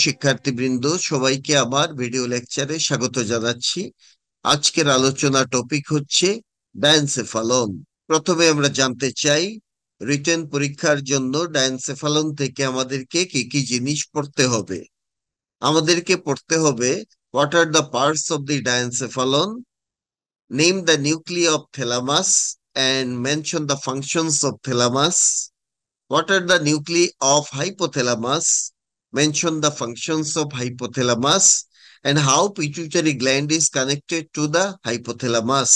শিক্ষার্থীবৃন্দ, সবাইকে আবার ভিডিও লেকচারে স্বাগত জানাচ্ছি। আজকের আলোচনা টপিক হচ্ছে ডায়ানসেফালন। প্রথমে আমরা জানতে চাই, রিটেন পরীক্ষার জন্য ডায়ানসেফালন থেকে আমাদেরকে কি কি জিনিস পড়তে হবে। আমাদেরকে পড়তে হবে, what are the parts of the diencephalon, name the nucleus of thalamus and mention the functions of thalamus. What are the nuclei of hypothalamus? Mention the functions of hypothalamus and how pituitary gland is connected to the hypothalamus.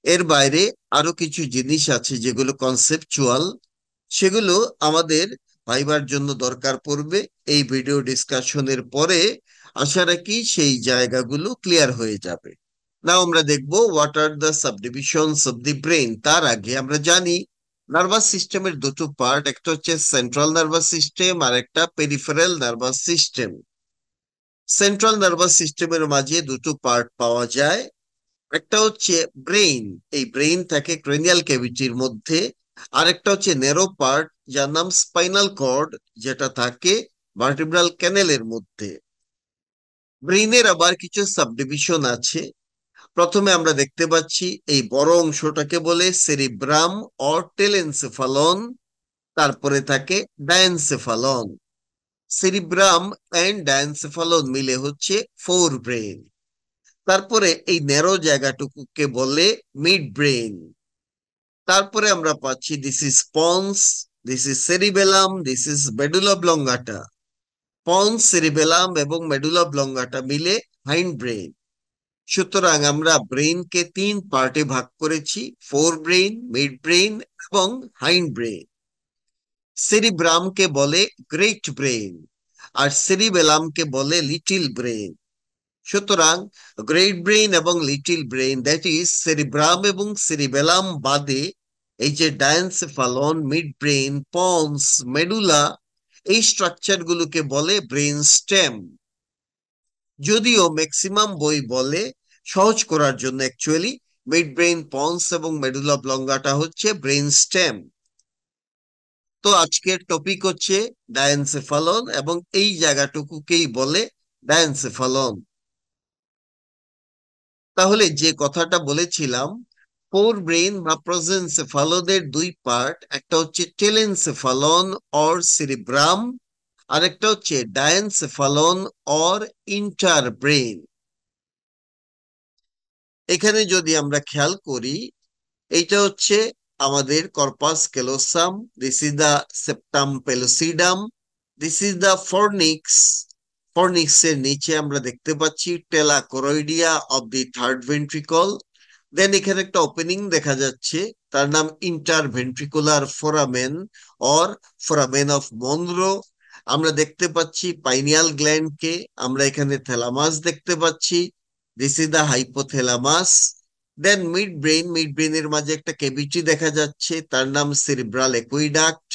এর বাইরে আরো কিছু জিনিস আছে যেগুলো conceptual, সেগুলো আমাদের ভাইবার জন্য দরকার পড়বে। এই ভিডিও ডিসকাশনের পরে আশা রাখি সেই জায়গাগুলো ক্লিয়ার হয়ে যাবে। না, আমরা দেখবো what are the subdivisions of the brain. তার আগে আমরা জানি নার্ভাস সিস্টেমের দুটো পার্ট, একটা হচ্ছে সেন্ট্রাল নার্ভাস সিস্টেম আর একটা peripheral nervous system. Central nervous সিস্টেমের মাঝে দুটো পার্ট পাওয়া যায়, একটা হচ্ছে ব্রেইন, এই ব্রেইন থাকে ক্রেনিয়াল ক্যাভিটির মধ্যে, আর একটা হচ্ছে নেরো পার্ট যার নাম স্পাইনাল কর্ড, যেটা থাকে ভার্টিব্রাল ক্যানেলের মধ্যে। ব্রেইনের আবার কিছু সাবডিভিশন আছে। প্রথমে আমরা দেখতে পাচ্ছি এই বড় অংশটাকে বলে সেরিব্রাম অর টেলেনসেফালন, তারপরে থাকে ডায়ানসেফালন। সেরিব্রাম এন্ড ডায়ানসেফালন মিলে হচ্ছে ফোর ব্রেন। তারপরে এই ন্যারো জায়গাটুকুকে বলে মিড ব্রেন। তারপরে আমরা পাচ্ছি this is ponds, this is cerebellum, this is medulla অবলঙ্গাটা। Ponds, cerebellum এবং মেডুলা অবলঙ্গাটা মিলে হাইন্ড ব্রেন। সুতরাং আমরা ব্রেনকে তিন পার্টে ভাগ করেছি, ফোর ব্রেন, মিড ব্রেন এবং হাইন্ড ব্রেন। সেরিব্রামকে বলে গ্রেট ব্রেন আর সেরিবেলামকে বলে লিটিল ব্রেন। সুতরাং গ্রেট ব্রেন এবং little brain, that is cerebrum এবং সেরিবেলাম বাদে এই যে ডায়ানসেফালন, মিড ব্রেন, পন্স, মেডুলা, এই স্ট্রাকচার গুলোকে বলে ব্রেন স্টেম। যদিও ম্যাক্সিমাম বই বলে, সহজ করার জন্য অ্যাকচুয়ালি, মিড ব্রেন, পন্স এবং মেডুলা অবলঙ্গাটা হচ্ছে ব্রেন স্টেম। তো আজকের টপিক হচ্ছে ডায়ানসেফালন এবং এই জায়গাটুকুকেই বলে ডায়ানসেফালন। তাহলে যে কথাটা বলেছিলাম, ফোর ব্রেন বা প্রোজেনসেফালনের দুই পার্ট, একটা হচ্ছে টেলেনসেফালন অর সেরিব্রাম, আর একটা হচ্ছে ডায়ানসেফালন অর ইন্টার ব্রেন। এখানে যদি আমরা খেয়াল করি, এইটা হচ্ছে আমাদের corpus callosum, this is the septum pellucidum, this is the fornix. Fornix এর নিচে আমরা দেখতে পাচ্ছি tela choroidea of the third ventricle. Then এখানে একটা ওপেনিং দেখা যাচ্ছে, তার নাম interventricular foramen or foramen of Monro. আমরা দেখতে পাচ্ছি পাইনিয়াল গ্ল্যান্ডকে, আমরা এখানে থ্যালামাস দেখতে পাচ্ছি, this is the hypothalamus. Then mid brain, mid ব্রেনের মাঝে একটা ক্যাভিটি দেখা যাচ্ছে, তার নাম cerebral aqueduct.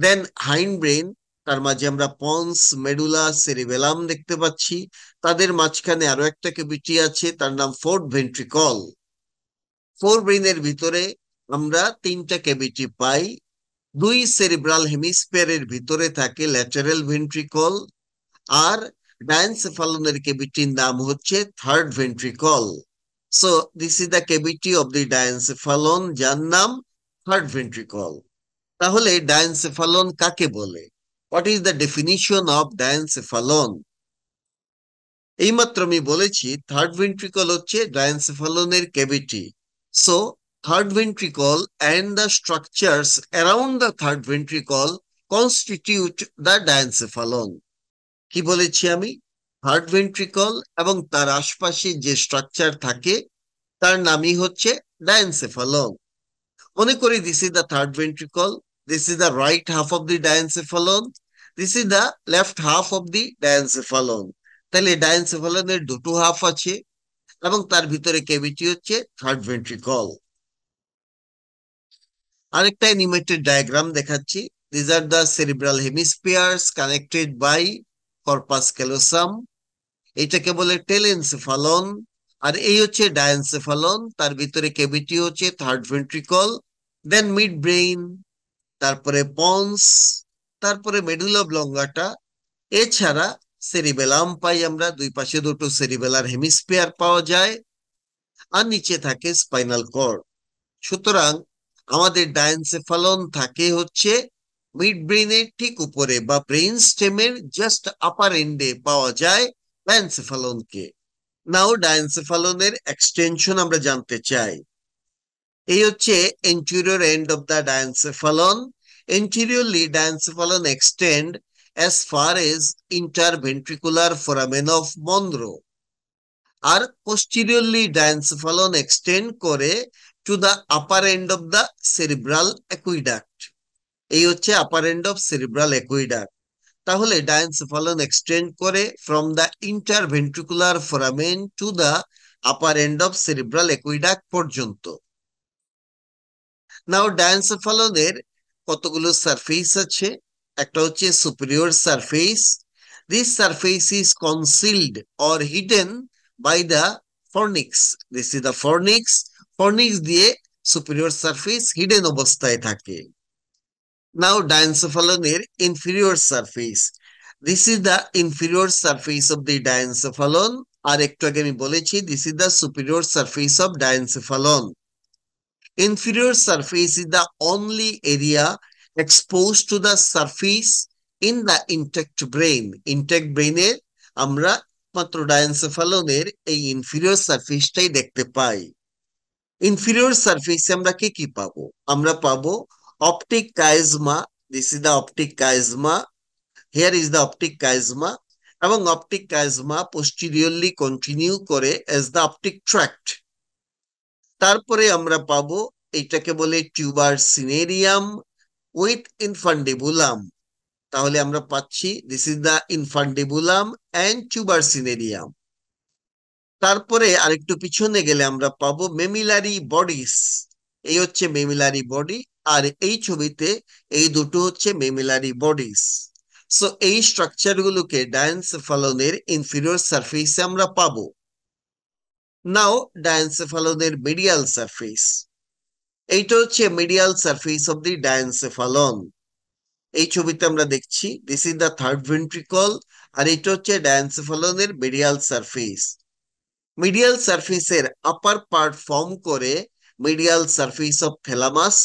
Then hind brain, তার মাঝে আমরা পন্স, মেডুলা, সেরিবেলাম দেখতে পাচ্ছি, তাদের মাঝখানে আরো একটা ক্যাভিটি আছে, তার নাম ফোর্থ ভেন্ট্রিকল। ফোর ব্রেইনের ভিতরে আমরা তিনটা ক্যাভিটি পাই। দুই সেরিব্রাল হেমিস্ফিয়ারের ভিতরে থাকে ল্যাটারাল ভেন্ট্রিকল, আর ডায়ানসেফালনের ক্যাভিটির নাম হচ্ছে third ventricle. So this is the cavity of the diencephalon, যার নাম থার্ড ভেন্ট্রিকল। তাহলে ডায়ানসেফালন কাকে বলে? What is the definition of diencephalon? এইমাত্র আমি বলেছি থার্ড ভেন্ট্রিকল হচ্ছে ডায়ানসেফালনের cavity. So third ventricle and the structures around the third ventricle constitute the diencephalon. কি বলেছি আমি? থার্ড ভেন্ট্রিকল এবং তার আশপাশে যে স্ট্রাকচার থাকে তার নামই হচ্ছে ডায়ানসেফালন। মনে করি this is the third ventricle, this is the right half of the diencephalon, this is the left half of the diencephalon. তাহলে ডায়ানসেফালনের দুটো হাফ আছে এবং তার ভিতরে ক্যাভিটি হচ্ছে থার্ড ভেন্ট্রিকল। আরেকটা অ্যানিমেটেড ডায়াগ্রাম দেখাচ্ছি। This are the cerebral hemispheres connected by corpus callosum. এটাকে বলে টেলেনসেফালন। আর এই হচ্ছে ডায়ানসেফালন, তার ভিতরে ক্যাভিটি হচ্ছে থার্ড ভেন্ট্রিকল, দেন মিড ব্রেইন, তারপরে পন্স, তারপরে মেডুলা অবলঙ্গাটা, এছাড়া সেরিবেলাম পাই আমরা, দুই পাশে দুটো সেরিবেলার হেমিস্ফিয়ার পাওয়া যায়, আর নিচে থাকে স্পাইনাল কর্ড। সুতরাং আমাদের ডায়েনসেফালন থাকে হচ্ছে মিড ব্রেনের ঠিক উপরে বা ব্রেন স্টেমের জাস্ট আপার এন্ডে পাওয়া যায় ডায়েনসেফালনকে। নাও ডায়েনসেফালনের এক্সটেনশন আমরা জানতে চাই। এই হচ্ছে anterior end of the diencephalon. Anteriorly, diencephalon extend as far as interventricular foramen of Monro. R posteriorly diencephalon extend করে to the upper end of the cerebral aqueduct. এই হচ্ছে upper end of cerebral aqueduct. তাহলে ডায়েনসেফালন extend করে from the interventricular foramen to the upper end of cerebral aqueduct পর্যন্ত। নাও ডায়ানসেফালনের কতগুলো surface আছে। একটা হচ্ছে superior surface. This surface is concealed or hidden by the fornix. This is the fornix. Fornix দিয়ে superior surface hidden অবস্থায় থাকে। Now ডায়ানসেফালনের inferior surface. This is the inferior surface of the diencephalon. আর একটু আগে আমি বলেছি this is the superior surface of diencephalon. Inferior surface is the only area exposed to the surface in the intact brain. Intact brain এর আমরা মাত্র ডায়ানসেফালনের এই inferior সারফেসটাই দেখতে পাই। ইনফিরিয়র সারফেসে আমরা কি কি পাবো? আমরা পাবো optic chiasma. This is the optic chiasma. Here is the optic chiasma. এবং অপটিক কাইজমা পোস্টিরিয়রলি কন্টিনিউ করে এজ দ্য অপটিক ট্র্যাক্ট। তারপরে আমরা পাবো এটাকে বলে টিউবার সিনেরিয়াম উইথ ইনফান্ডিবুলাম। তাহলে আমরা পাচ্ছি this is the infundibulum and tuber cinereum. তারপরে আরেকটু পিছনে গেলে আমরা পাবো মেমিলারি বডিস। এই হচ্ছে মেমিলারি বডি। আর এই ছবিতে এই দুটো হচ্ছে মেমিলারি বডিস। সো এই স্ট্রাকচার গুলোকে ডায়ানসেফালনের ইনফিরিয়র সারফেসে আমরা পাবো। নাও ডায়ানসেফালনের মিডিয়াল সারফেস। এইটা হচ্ছে medial surface of the diencephalon. এই ছবিতে আমরা দেখছি this is the third ventricle. আর এটা হচ্ছে ডায়ানসেফালনের মিডিয়াল সারফেস। মিডিয়াল সারফেসের আপার পার্ট ফর্ম করে মিডিয়াল সারফেস অফ থ্যালামাস,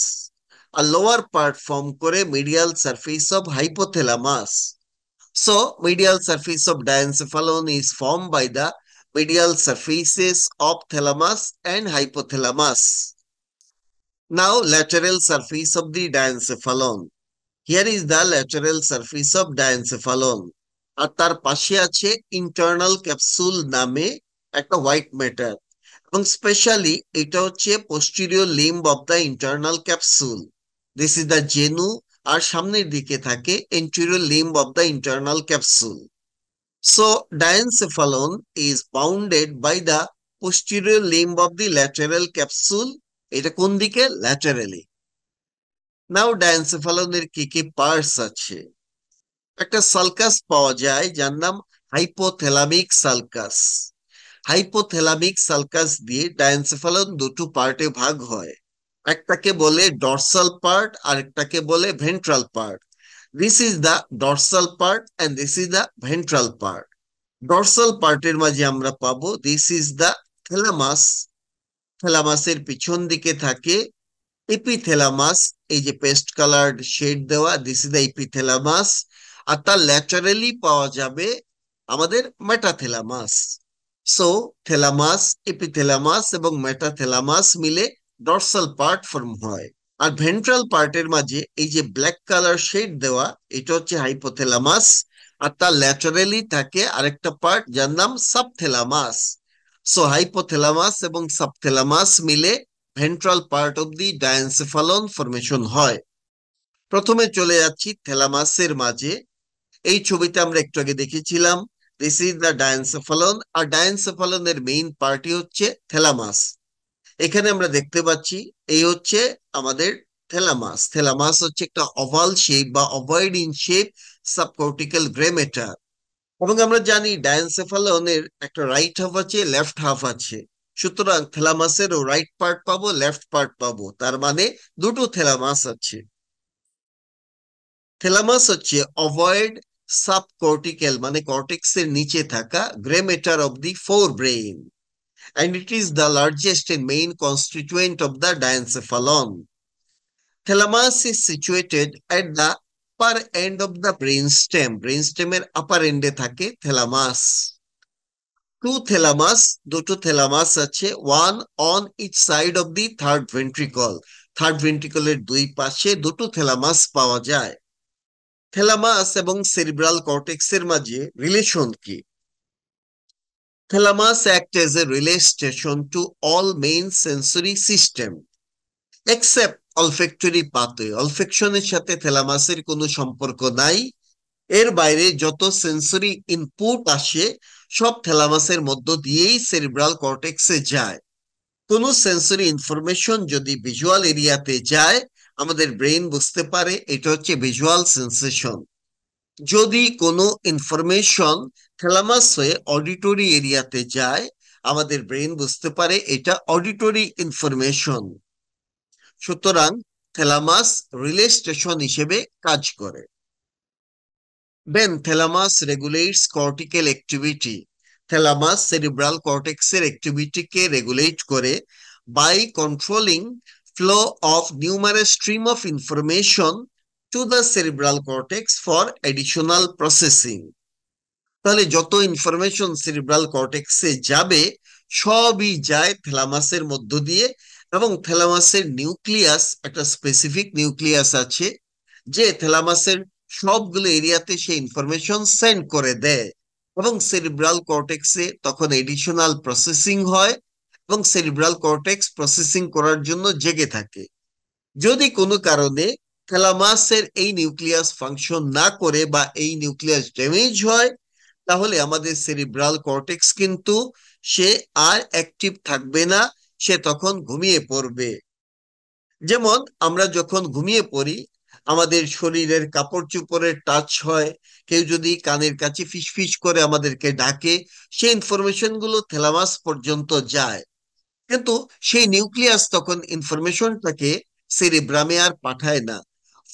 আর লোয়ার পার্ট ফর্ম করে medial surface of hypothalamus. So medial surface of diencephalon is form by the medial surfaces of thalamus and hypothalamus. Now lateral surface of the diencephalon. Here is the lateral surface of diencephalon. আর তার পাশে আছে internal capsule নামে একটা white matter, এবং specially এটা হচ্ছে posterior limb of the internal capsule. This is the genu. আর সামনের দিকে থাকে anterior limb of the internal capsule. So, diencephalon is bounded by the posterior limb of the lateral capsule. এটা কোন দিকে? Laterally. Now, diencephalon এর কি কি পার্টস আছে? একটা সালকাস পাওয়া যায় যার নাম হাইপোথ্যালামিক সালকাস। হাইপোথ্যালামিক সালকাস দিয়ে ডায়ানসেফালন দুটো পার্টে ভাগ হয়। একটাকে বলে ডরসাল পার্ট, আর একটাকে বলে ventral part. This is the dorsal part and this is the ventral part. Dorsal পার্টের মাঝে আমরা পাবো দিস ইজ দ্য থ্যালামাস। থ্যালামাসের পিছন দিকে থাকে এপিথ্যালামাস। এই যে পেস্ট কালার্ড শেড দেওয়া, দিস ইজ দ্য এপিথ্যালামাস। আর তার ল্যাটারালি পাওয়া যাবে আমাদের মেটাথ্যালামাস। সো থ্যালামাস, এপিথ্যালামাস এবং মেটাথ্যালামাস মিলে ডরসাল পার্ট ফর্ম হয়। আর ভেন্ট্রাল পার্টের মাঝে এই যে ব্ল্যাক কালার শেড দেওয়া, এটা হচ্ছে হাইপোথ্যালামাস। আর তার ল্যাটারালি থাকে আরেকটা পার্ট যার নাম সাবথ্যালামাস। সো হাইপোথ্যালামাস এবং সাবথ্যালামাস মিলে ventral part of the diencephalon formation হয়। প্রথমে চলে যাচ্ছি থ্যালামাসের মাঝে। এই ছবিতে আমরা একটু আগে দেখেছিলাম দিস ইজ দ্য ডায়ানসেফালন। আর ডায়ানসেফালনের মেইন পার্টি হচ্ছে থ্যালামাস। এখানে আমরা দেখতে পাচ্ছি এই হচ্ছে আমাদের থ্যালামাস। থ্যালামাস হচ্ছে একটা ওভাল শেপ বা ovoid in shape subcortical grey matter. এবং আমরা জানি ডায়ানসেফালনের একটা রাইট হাফ আছে, লেফট হাফ আছে। সুতরাং থ্যালামাসেরও রাইট পার্ট পাবো, লেফট পার্ট পাবো, তার মানে দুটো থ্যালামাস আছে। থ্যালামাস হচ্ছে ওভয়েড সাবকর্টিক্যাল মানে কর্টেক্সের নিচে থাকা grey matter of the four brain, and it is the largest and main constituent of the diencephalon. Thalamus is situated at the upper end of the brainstem. Brainstem এর upper end এ থাকে thalamus. Two thalamus, দুটো thalamus আছে, one on each side of the third ventricle. Third ভেন্ট্রিকলের দুই পাশে দুটো thalamus পাওয়া যায়। thalamus এবং cerebral cortex এর মাঝে রিলেশন কি? Thalamus acts as a relay station to all main sensory system except olfactory pathway. অলফেকশনের সাথে থ্যালামাসের কোনো সম্পর্ক নাই। এর বাইরে যত সেন্সরি ইনপুট আসে সব থ্যালামাসের মধ্য দিয়েই সেরিব্রাল কর্টেক্সে যায়। কোনো সেন্সরি ইনফরমেশন যদি ভিজুয়াল এরিয়াতে যায়, আমাদের ব্রেইন বুঝতে পারে এটা হচ্ছে ভিজুয়াল সেন্সেশন। যদি কোনো ইনফরমেশন থ্যালামাস হয়ে অডিটরি এরিয়াতে যায়, আমাদের ব্রেইন বুঝতে পারে এটা অডিটরি ইনফরমেশন। সুতরাং থ্যালামাস রিলে স্টেশন হিসেবে কাজ করে। When thalamus regulates cortical activity, thalamus cerebral cortex এর অ্যাক্টিভিটিকে রেগুলেট করে by controlling flow of numerous stream of information to the cerebral cortex for additional processing. তাহলে যত ইনফরমেশন সেরিব্রাল কর্টেক্সে যাবে সবই যায় থ্যালামাসের মধ্য দিয়ে, এবং থ্যালামাসের নিউক্লিয়াস, একটা স্পেসিফিক নিউক্লিয়াস আছে যে থ্যালামাসের সবগুলো এরিয়াতে সে ইনফরমেশন সেন্ড করে দেয়, এবং সেরিব্রাল কর্টেক্সে তখন এডিশনাল প্রসেসিং হয় এবং সেরিব্রাল কর্টেক্স প্রসেসিং করার জন্য জেগে থাকে। যদি কোনো কারণে থ্যালামাসের এই নিউক্লিয়াস ফাংশন না করে বা এই নিউক্লিয়াস ড্যামেজ হয়, তাহলে আমাদের সেরিব্রাল কর্টেক্স কিন্তু সে আর অ্যাক্টিভ থাকবে না, সে তখন ঘুমিয়ে পড়বে। যেমন আমরা যখন ঘুমিয়ে পড়ি, আমাদের শরীরের কাপড় চোপড়ের টাচ হয়, কেউ যদি কানের কাছে ফিসফিস করে আমাদেরকে ডাকে, সেই ইনফরমেশন গুলো থ্যালামাস পর্যন্ত যায়, কিন্তু সেই নিউক্লিয়াস তখন ইনফরমেশনটাকে সেরিব্রামে আর পাঠায় না,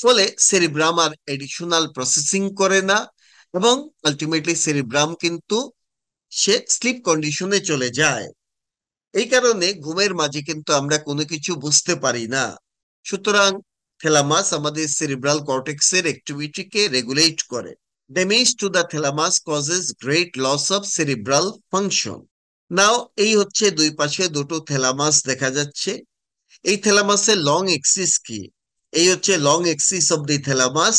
ফলে সেরিব্রাম আর এডিশনাল প্রসেসিং করে না, এবং আলটিমেটলি সেরিব্রাম কিন্তু সে স্লিপ কন্ডিশনে চলে যায়। এই কারণে ঘুমের মাঝে কিন্তু আমরা কোনো কিছু বুঝতে পারি না। সুতরাং থ্যালামাস আমাদের সেরিব্রাল কর্টেক্সের অ্যাক্টিভিটিকে রেগুলেট করে। Damage to the thalamus causes great loss of cerebral function. Now এই হচ্ছে দুই পাশে দুটো থ্যালামাস দেখা যাচ্ছে। এই থ্যালামাসের লং এক্সিস কি? এই হচ্ছে long axis of the thalamus.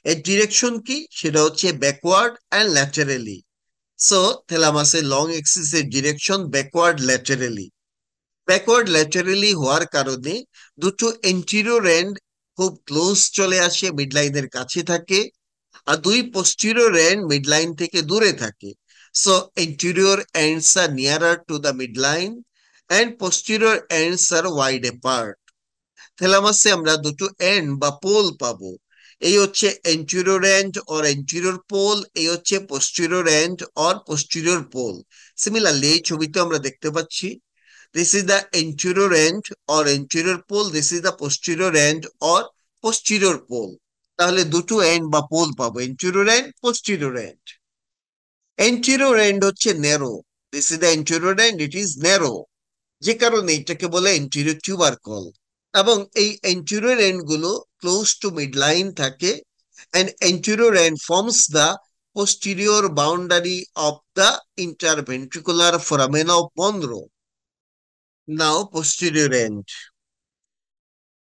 এর ডিরেকশন কি? সেটা হচ্ছে ব্যাকওয়ার্ড অ্যান্ড ল্যাটারালি। সো থ্যালামাসের লং এক্সিস এর direction backward laterally. Backward laterally হওয়ার কারণে দুটো এন্টিরিয়র এন্ড খুব ক্লোজ চলে আসে, মিডলাইনের কাছে থাকে, আর দুই পোস্টেরিয়র এন্ড মিডলাইন থেকে দূরে থাকে। So anterior ends are nearer to the midline and posterior ends are wide apart. থ্যালামাসে আমরা দুটো এন্ড বা পোল পাবো। এই হচ্ছে anterior end or anterior pole, এই হচ্ছে posterior end or posterior pole. Similarly এই ছবিতে আমরা দেখতে পাচ্ছি, this is the anterior end or anterior pole, this is the posterior end or posterior pole. তাহলে দুটো এন্ড বা পোল পাবো, anterior end, posterior end. Anterior end হচ্ছে narrow, this is the anterior end, it is narrow, যে কারণে এটাকে বলে anterior tubercle। এবং এই anterior end গুলো ক্লোজ টু মিড লাইন থাকে, and anterior end forms the posterior boundary of the interventricular foramen of Monro. Now posterior end,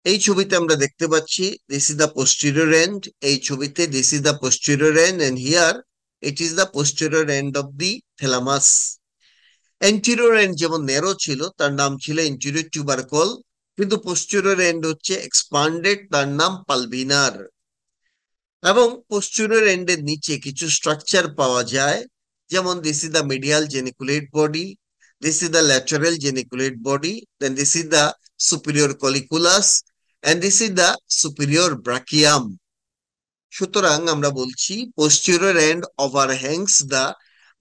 এই ছবিতে আমরা দেখতে পাচ্ছি this is the posterior end, এই ছবিতে this is the posterior end, and here it is the posterior end of the thalamus. Anterior end যেমন narrow ছিল, তার নাম ছিল anterior tubercle, কিন্তু posterior end হচ্ছে expanded, তার নাম পালভিনার। এবং posterior end এর নিচে কিছু স্ট্রাকচার পাওয়া যায়, যেমন this is the medial geniculate body, this is the lateral geniculate body, then this is the superior colliculus, and this is the superior brachium. সুতরাং আমরা বলছি posterior end overhangs the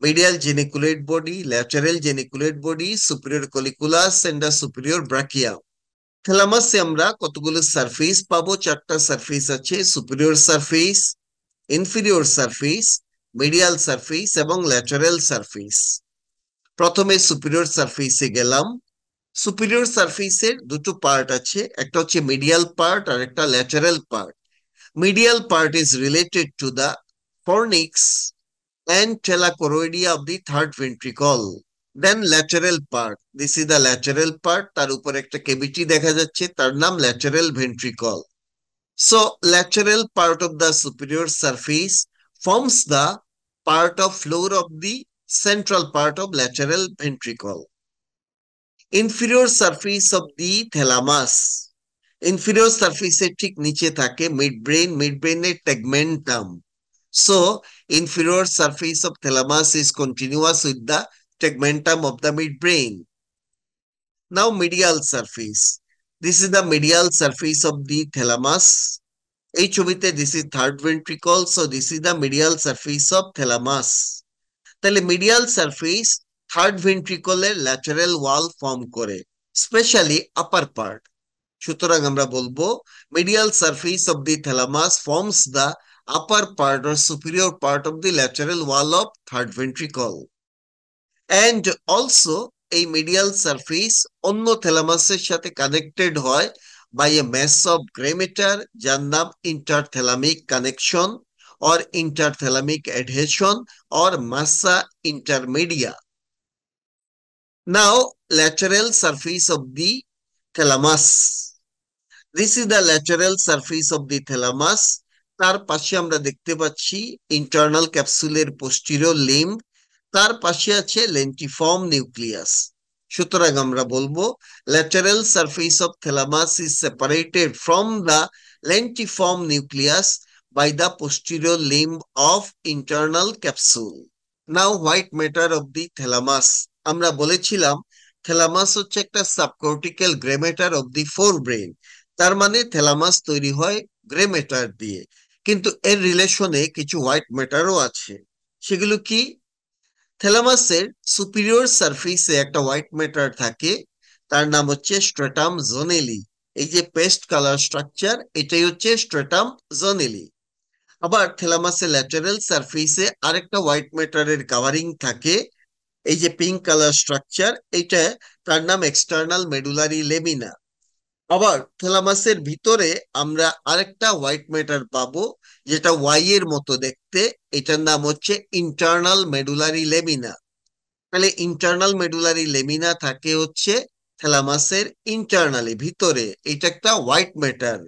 medial geniculate body, lateral geniculate body, superior colliculus and the superior brachium. থ্যালামাসে আমরা কতগুলো surface পাবো? চারটা surface আছে। Superior surface, inferior surface, medial surface এবং lateral surface. প্রথমে সুপিরিয়র সারফেসে গেলাম। সুপিরিয়র সারফেসের দুটো পার্ট আছে, একটা হচ্ছে মিডিয়াল পার্ট আর একটা lateral part. Medial part is related to the fornix and thalacoroidea of the third ventricle. Then lateral part. This is the lateral part. তার উপর একটা cavity দেখা যাচ্ছে, তার নাম lateral ventricle. So lateral part of the superior surface forms the part of floor of the central part of lateral ventricle. Inferior surface of the thalamus. Inferior surface এর ঠিক নিচে থাকে midbrain, midbrain-এর tegmentum. So, inferior surface of thalamus is continuous with the tegmentum of the midbrain. Now, medial surface. This is the medial surface of the thalamus. এই ছবিতে this is third ventricle, so this is the medial surface of thalamus. তাহলে medial surface third ventricle এর lateral wall form করে, especially upper part. সুতরাং আমরা বলবো medial surface of the thalamus forms the upper part or superior part of the lateral wall of third ventricle. And also a medial surface অন্য thalamusের সাথে connected হয় by a mass of gray matter যার নাম interthalamic connection or interthalamic adhesion or massa intermedia. Now lateral surface of the thalamus. This is the lateral surface of the thalamus. তার পাশে আমরা দেখতে পাচ্ছি ইন্টারনাল ক্যাপসুলের পোস্টেরিয়র লিম্ব, তার পাশে আছে লেন্টিফর্ম নিউক্লিয়াস। সুতরাং আমরা বলবো lateral surface of thalamus is separated from the lentiform nucleus by the posterior limb of internal capsule. Now white matter of the thalamus. আমরা বলেছিলাম থ্যালামাস হচ্ছে একটা subcortical grey matter of the forebrain. তার মানে thalamus তৈরি হয় grey matter দিয়ে, কিন্তু এর রিলেশনে কিছু হোয়াইট ম্যাটারও আছে। সেগুলো কি? থ্যালামাসের সুপিরিয়র সারফেসে একটা হোয়াইট ম্যাটার থাকে, তার নাম হচ্ছে স্ট্রেটাম জোনেলি। এই যে পেস্ট কালার স্ট্রাকচার, এটাই হচ্ছে স্ট্রেটাম জোনেলি। আবার থ্যালামাসের ল্যাটারাল সারফেসে আরেকটা হোয়াইট ম্যাটারের কাভারিং থাকে, এই যে পিঙ্ক কালার স্ট্রাকচার, এটা তার নাম এক্সটার্নাল মেডুলারি লেমিনা। আবার থ্যালামাসের ভিতরে আমরা আরেকটা হোয়াইট ম্যাটার পাবো যেটা ওয়াই এর মতো দেখতে, এটার নাম হচ্ছে ইন্টারনাল মেডুলারি লেমিনা। তাহলে ইন্টারনাল মেডুলারি লেমিনা থাকে হচ্ছে থ্যালামাসের ইন্টারনালি, ভিতরে। এটা একটা হোয়াইট ম্যাটার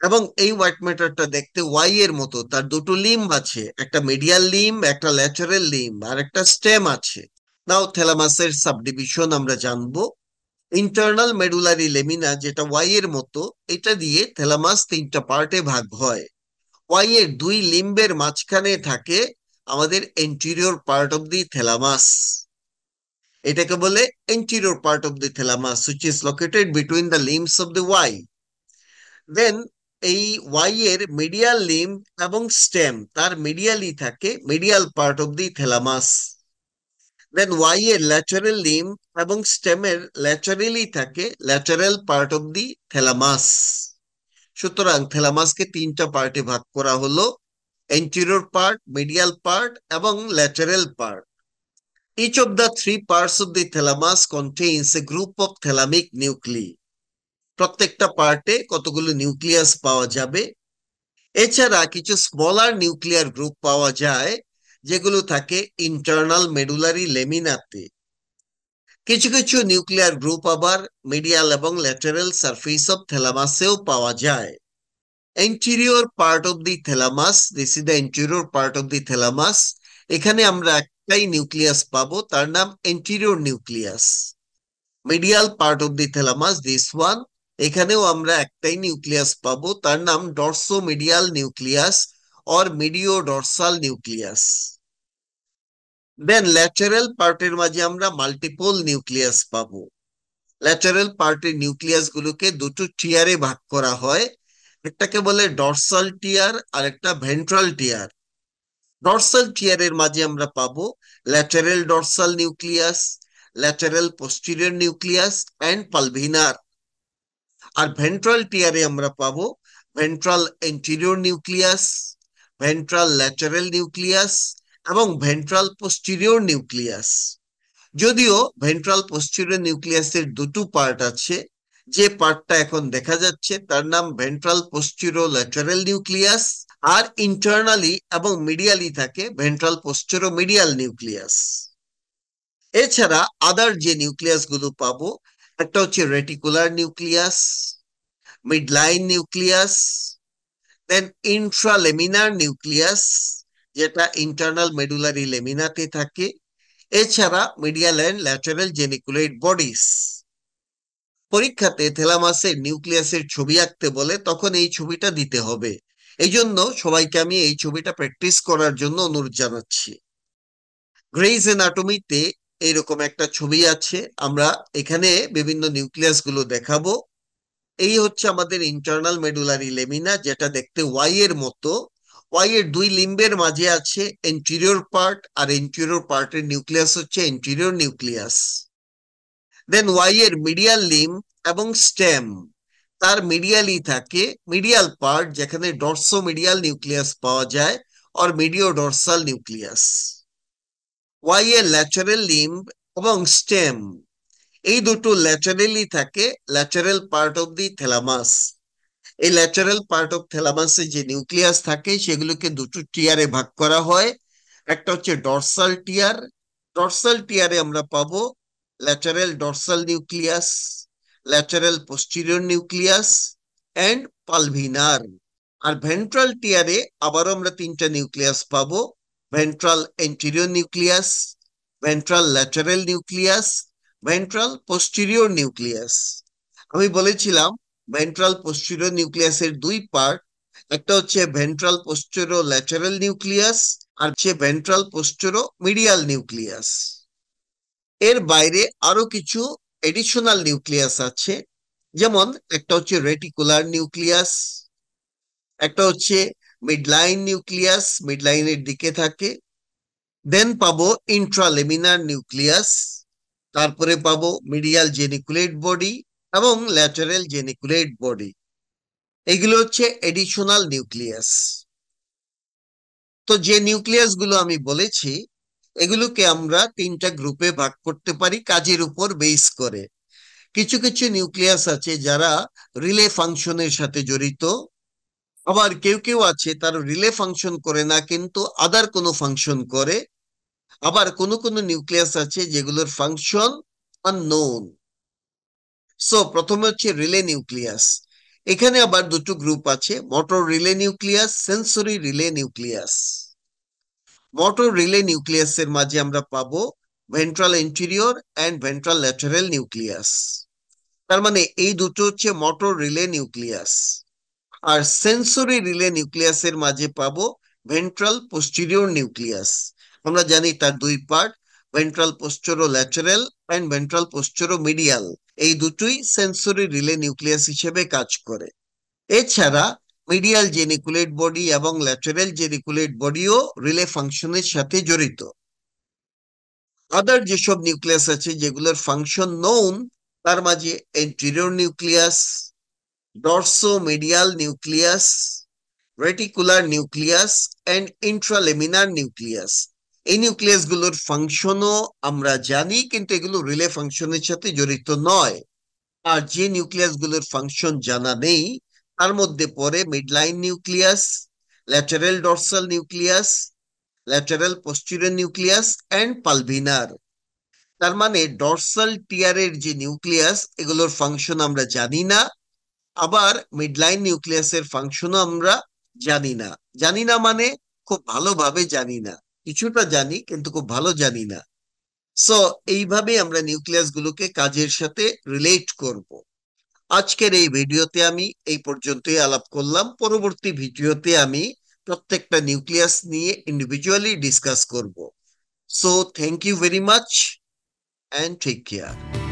এবং এই হোয়াইট ম্যাটারটা দেখতে ওয়াই এর মতো। তার দুটো লিম্ব আছে, একটা মিডিয়াল লিম্ব, একটা ল্যাটারাল লিম্ব আর একটা স্টেম আছে। নাও থ্যালামাসের সাবডিভিশন আমরা জানবো। ইন্টারনাল মেডুলারি লেমিনা যেটা ওয়াই এর মতো, এটা দিয়ে থ্যালামাস তিনটা পার্টে ভাগ হয়। ওয়াই এর দুই লিম্বের মাঝখানে থাকে আমাদের anterior part of the thalamus. এটাকে বলে anterior part of the thalamus which is located between the limbs of the Y. Then এই ওয়াই এর মিডিয়াল লিম্ব এবং স্টেম, তার মিডিয়ালি থাকে medial part of the thalamus. Then Y এর lateral limb এবং স্টেমের ল্যাটারালি থাকে lateral part of the thalamus. সুতরাং থ্যালামাসকে তিনটা পার্টে ভাগ করা হলো, এন্টিরিয়র পার্ট, মিডিয়াল পার্ট এবং lateral part. Each of the three parts of the thalamus contains a group of thalamic nuclei. প্রত্যেকটা পার্টে কতগুলো নিউক্লিয়াস পাওয়া যাবে। এছাড়া কিছু স্মলার নিউক্লিয়ার গ্রুপ পাওয়া যায় যেগুলো থাকে ইন্টারনাল মেডুলারি লেমিনাতে। কিছু কিছু নিউক্লিয়ার গ্রুপ আবার মিডিয়াল এবং ল্যাটারাল সারফেস অফ থ্যালামাসেও পাওয়া যায়। Anterior part of the thalamus, this is the anterior part of the thalamus. এখানে আমরা একটাই নিউক্লিয়াস পাবো, তার নাম anterior nucleus. Medial part of the thalamus, this one, এখানেও আমরা একটাই নিউক্লিয়াস পাবো, তার নাম dorsomedial nucleus or medio dorsal nucleus. Then lateral পার্টের মাঝে আমরা মাল্টিপল নিউক্লিয়াস পাবো। ল্যাটারাল পার্টের নিউক্লিয়াস গুলোকে দুটো টিয়ারে ভাগ করা হয়, একটাকে বলে ডরসাল টিয়ার আর একটা ভেন্ট্রাল টিয়ার। ডরসাল টিয়ারের মাঝে আমরা পাবো lateral dorsal nucleus, lateral posterior nucleus and pulvinar. আর ভেন্ট্রাল টিয়ারে আমরা পাবো ventral anterior nucleus, ventral lateral nucleus এবং ভেন্ট্রাল পোস্টেরিয়র নিউক্লিয়াস। যদিও ভেন্ট্রাল পোস্টেরিয়র নিউক্লিয়াসের দুটো পার্ট আছে, যে পার্টটা এখন দেখা যাচ্ছে তার নাম ভেন্ট্রাল পোস্টেরিয়র ল্যাটারাল নিউক্লিয়াস, আর ইন্টারনালি এবং মিডিয়ালি থাকে ভেন্ট্রাল পোস্টেরিয়র মিডিয়াল নিউক্লিয়াস। এছাড়া আদার যে নিউক্লিয়াস গুলো পাবো, একটা হচ্ছে reticular nucleus, midline nucleus, then intralaminar nucleus যেটা ইন্টারনাল মেডুলারি লেমিনাতে থাকে, এছাড়া medial and lateral geniculate bodies. পরীক্ষাতে থ্যালামাসের নিউক্লিয়াসের ছবি আঁকতে বলে, তখন এই ছবিটা দিতে হবে। এই জন্য সবাইকে আমি এই ছবিটা প্র্যাকটিস করার জন্য অনুরোধ জানাচ্ছি। গ্রেইস অ্যানাটমিতে এইরকম একটা ছবি আছে, আমরা এখানে বিভিন্ন নিউক্লিয়াস গুলো দেখাবো। এই হচ্ছে আমাদের ইন্টারনাল মেডুলারি লেমিনা, যেটা দেখতে ওয়াই এর মতো। ওয়াই এর দুই লিম্বের মাঝে আছে এন্টিরিয়র পার্ট, আর এন্টিরিয়র পার্টের নিউক্লিয়াস হচ্ছে এন্টিরিয়র নিউক্লিয়াস। দেন ওয়াই এর মিডিয়াল লিম্ব এবং স্টেম, তার মিডিয়ালি থাকে মিডিয়াল পার্ট যেখানে ডরসো মিডিয়াল নিউক্লিয়াস পাওয়া যায়, আর মিডিও ডরসাল নিউক্লিয়াস। ওয়াই এর ল্যাটারাল লিম্ব এবং স্টেম, এই দুটো ল্যাটারালি থাকে lateral part of the thalamus. এই ল্যাটারাল পার্ট অফ থ্যালামাসে যে নিউক্লিয়াস থাকে সেগুলোকে দুটো টিয়ারে ভাগ করা হয়। একটা হচ্ছে ডরসাল টিয়ার, ডরসাল টিয়ারে আমরা পাবো lateral dorsal nucleus, lateral posterior nucleus and pulvinar. আর ভেন্ট্রাল টিয়ারে আবারও আমরা তিনটা নিউক্লিয়াস পাবো, ventral anterior nucleus, ventral lateral nucleus, ventral posterior nucleus. আমি বলেছিলাম ভেন্ট্রাল পোস্টেরিয়র নিউক্লিয়াসের দুই পার্ট, একটা হচ্ছে ভেন্ট্রাল পোস্টেরিয়র ল্যাটারাল নিউক্লিয়াস, আর হচ্ছে ভেন্ট্রাল পোস্টেরিয়র মিডিয়াল নিউক্লিয়াস। এর বাইরে আরো কিছু এডিশনাল নিউক্লিয়াস আছে, যেমন একটা হচ্ছে রেটিকুলার নিউক্লিয়াস, একটা হচ্ছে মিডলাইন নিউক্লিয়াস, মিডলাইনের দিকে থাকে। দেন পাবো ইন্ট্রালেমিনার নিউক্লিয়াস, তারপরে পাবো মিডিয়াল জেনিকুলেট বডি এবং ল্যাটারাল জেনিকুলেট বডি। এগুলো হচ্ছে এডিশনাল নিউক্লিয়াস। তো যে নিউক্লিয়াস গুলো আমি বলেছি, এগুলোকে আমরা তিনটা গ্রুপে ভাগ করতে পারি কাজের উপর বেস করে। কিছু কিছু নিউক্লিয়াস আছে যারা রিলে ফাংশনের সাথে জড়িত, আবার কেউ কেউ আছে তারা রিলে ফাংশন করে না কিন্তু আদার কোনো ফাংশন করে। আবার কোনো কোনো নিউক্লিয়াস আছে যেগুলোর ফাংশন আননোন। সো প্রথমে হচ্ছে রিলে নিউক্লিয়াস। এখানে আবার দুটো গ্রুপ আছে, motor relay nucleus, sensory relay nucleus. Motor relay নিউক্লিয়াসের মাঝে আমরা পাবো ventral anterior and ventral lateral nucleus. তার মানে এই দুটো হচ্ছে মোটর রিলে নিউক্লিয়াস। আর সেন্সরি রিলে নিউক্লিয়াসের মাঝে পাবো ভেন্ট্রাল পোস্টেরিয়র নিউক্লিয়াস। আমরা জানি তার দুই part, ventral postero lateral and ventral postero medial. এই দুটোই সেন্সরি রিলে নিউক্লিয়াস হিসেবে কাজ করে। এছাড়া মিডিয়াল জেনিকুলেট বডি এবং ল্যাটারাল জেনিকুলেট বডিও রিলে ফাংশনের সাথে জড়িত। আদার যেসব নিউক্লিয়াস আছে যেগুলোর ফাংশন নোন, তার মাঝে anterior nucleus, dorsomedial nucleus, reticular nucleus and intralaminar nucleus. এই নিউক্লিয়াস গুলোর ফাংশনও আমরা জানি কিন্তু এগুলো রিলে ফাংশনের সাথে জড়িত নয়। আর যে নিউক্লিয়াস গুলোর ফাংশন জানা নেই তার মধ্যে পড়ে midline nucleus, lateral dorsal nucleus, lateral posterior nucleus and pulvinar. তার মানে ডরসাল টিয়ারের যে নিউক্লিয়াস এগুলোর ফাংশন আমরা জানি না, আবার মিডলাইন নিউক্লিয়াসের ফাংশনও আমরা জানি না। জানি না মানে খুব ভালোভাবে জানি না, কিছুটা জানি কিন্তু খুব ভালো জানি না। সো এইভাবে আমরা নিউক্লিয়াস গুলোকে কাজের সাথে রিলেট করব। আজকের এই ভিডিওতে আমি এই পর্যন্তই আলাপ করলাম। পরবর্তী ভিডিওতে আমি প্রত্যেকটা নিউক্লিয়াস নিয়ে ইন্ডিভিজুয়ালি ডিসকাস করব। So thank you very much and take care.